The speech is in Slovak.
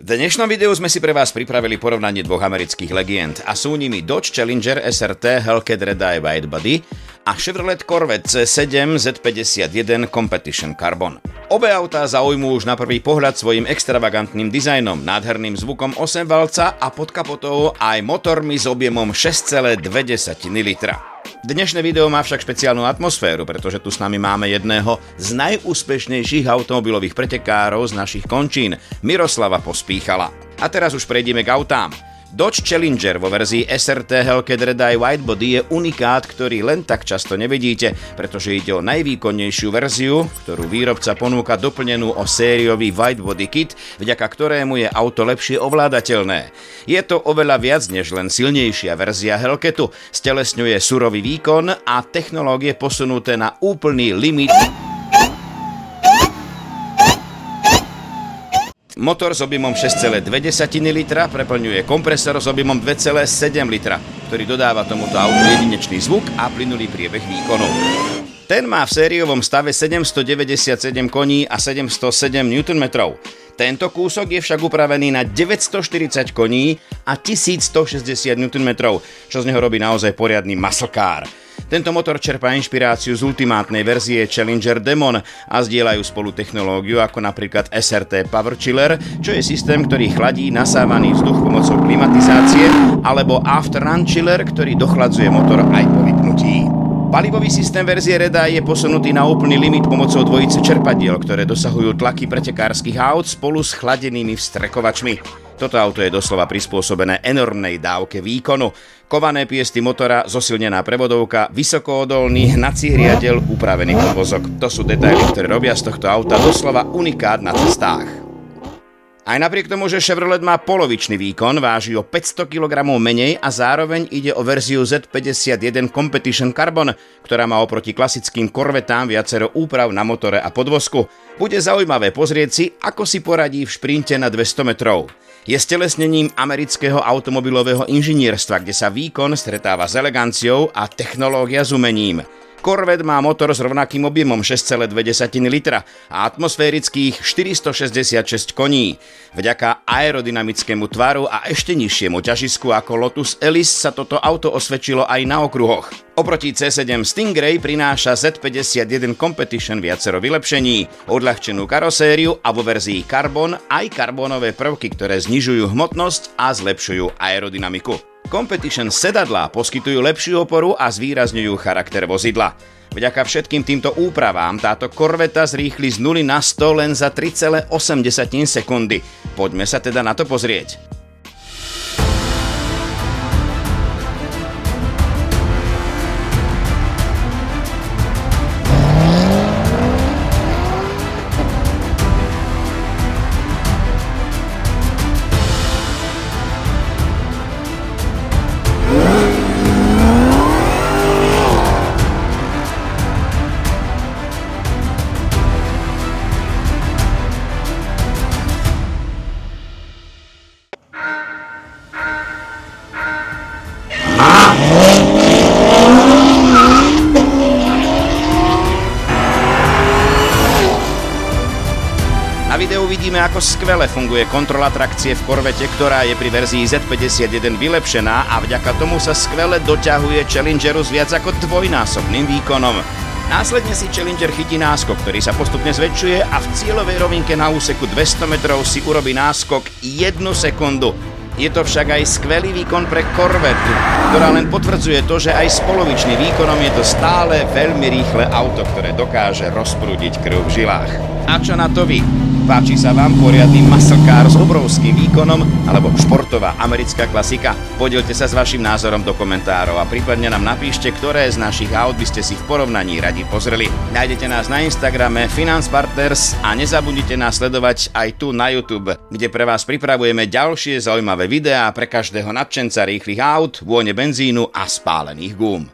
V dnešnom videu sme si pre vás pripravili porovnanie dvoch amerických legend a sú nimi Dodge Challenger SRT Hellcat Red-Eye Widebody a Chevrolet Corvette C7 Z51 Competition Carbon. Obe autá zaujmú už na prvý pohľad svojim extravagantným dizajnom, nádherným zvukom 8-valca a pod kapotou aj motormi s objemom 6,2 litra. Dnešné video má však špeciálnu atmosféru, pretože tu s nami máme jedného z najúspešnejších automobilových pretekárov z našich končín, Miroslava Pospíchala. A teraz už prejdeme k autám. Dodge Challenger vo verzii SRT Hellcat Red-Eye Widebody je unikát, ktorý len tak často nevidíte, pretože ide o najvýkonnejšiu verziu, ktorú výrobca ponúka doplnenú o sériový Widebody kit, vďaka ktorému je auto lepšie ovládateľné. Je to oveľa viac než len silnejšia verzia Hellcatu, stelesňuje surový výkon a technológie posunuté na úplný limit. Motor s objemom 6,2 litra preplňuje kompresor s objemom 2,7 litra, ktorý dodáva tomuto autu jedinečný zvuk a plynulý priebeh výkonu. Ten má v sériovom stave 797 koní a 707 Nm. Tento kúsok je však upravený na 940 koní a 1160 Nm, čo z neho robí naozaj poriadny muscle car. Tento motor čerpá inšpiráciu z ultimátnej verzie Challenger Demon a zdieľajú spolu technológiu ako napríklad SRT Power Chiller, čo je systém, ktorý chladí nasávaný vzduch pomocou klimatizácie, alebo Afterrun Chiller, ktorý dochladzuje motor aj po vypnutí. Palivový systém verzie Red-Eye je posunutý na úplný limit pomocou dvojice čerpadiel, ktoré dosahujú tlaky pretekárskych aut spolu s chladenými vstrekovačmi. Toto auto je doslova prispôsobené enormnej dávke výkonu. Kované piesty motora, zosilnená prevodovka, vysokoodolný hnací riadeľ, upravený podvozok. To sú detaily, ktoré robia z tohto auta doslova unikát na cestách. Aj napriek tomu, že Chevrolet má polovičný výkon, váži o 500 kg menej a zároveň ide o verziu Z51 Competition Carbon, ktorá má oproti klasickým Corvettám viacero úprav na motore a podvozku. Bude zaujímavé pozrieť si, ako si poradí v šprinte na 200 metrov. Je stelesnením amerického automobilového inžinierstva, kde sa výkon stretáva s eleganciou a technológia s umením. Corvette má motor s rovnakým objemom 6,2 litra a atmosférických 466 koní. Vďaka aerodynamickému tvaru a ešte nižšiemu ťažisku ako Lotus Elise sa toto auto osvedčilo aj na okruhoch. Oproti C7 Stingray prináša Z51 Competition viacero vylepšení, odľahčenú karosériu a vo verzii Carbon aj karbónové prvky, ktoré znižujú hmotnosť a zlepšujú aerodynamiku. Competition sedadlá poskytujú lepšiu oporu a zvýrazňujú charakter vozidla. Vďaka všetkým týmto úpravám táto Corvetta zrýchli z 0 na 100 len za 3,8 sekundy. Poďme sa teda na to pozrieť. Na videu vidíme, ako skvele funguje kontrola trakcie v Corvette, ktorá je pri verzii Z51 vylepšená a vďaka tomu sa skvele doťahuje Challengeru s viac ako dvojnásobným výkonom. Následne si Challenger chytí náskok, ktorý sa postupne zväčšuje a v cieľovej rovinke na úseku 200 metrov si urobí náskok 1 sekundu. Je to však aj skvelý výkon pre Corvettu, ktorá len potvrdzuje to, že aj s polovičným výkonom je to stále veľmi rýchle auto, ktoré dokáže rozprúdiť krv v žilách. A čo na to vy? Páči sa vám poriadny muscle car s obrovským výkonom alebo športová americká klasika? Podielte sa s vašim názorom do komentárov a prípadne nám napíšte, ktoré z našich aut by ste si v porovnaní radi pozreli. Nájdete nás na Instagrame Finance Partners a nezabudnite nás sledovať aj tu na YouTube, kde pre vás pripravujeme ďalšie zaujímavé videá pre každého nadšenca rýchlych aut, vône benzínu a spálených gúm.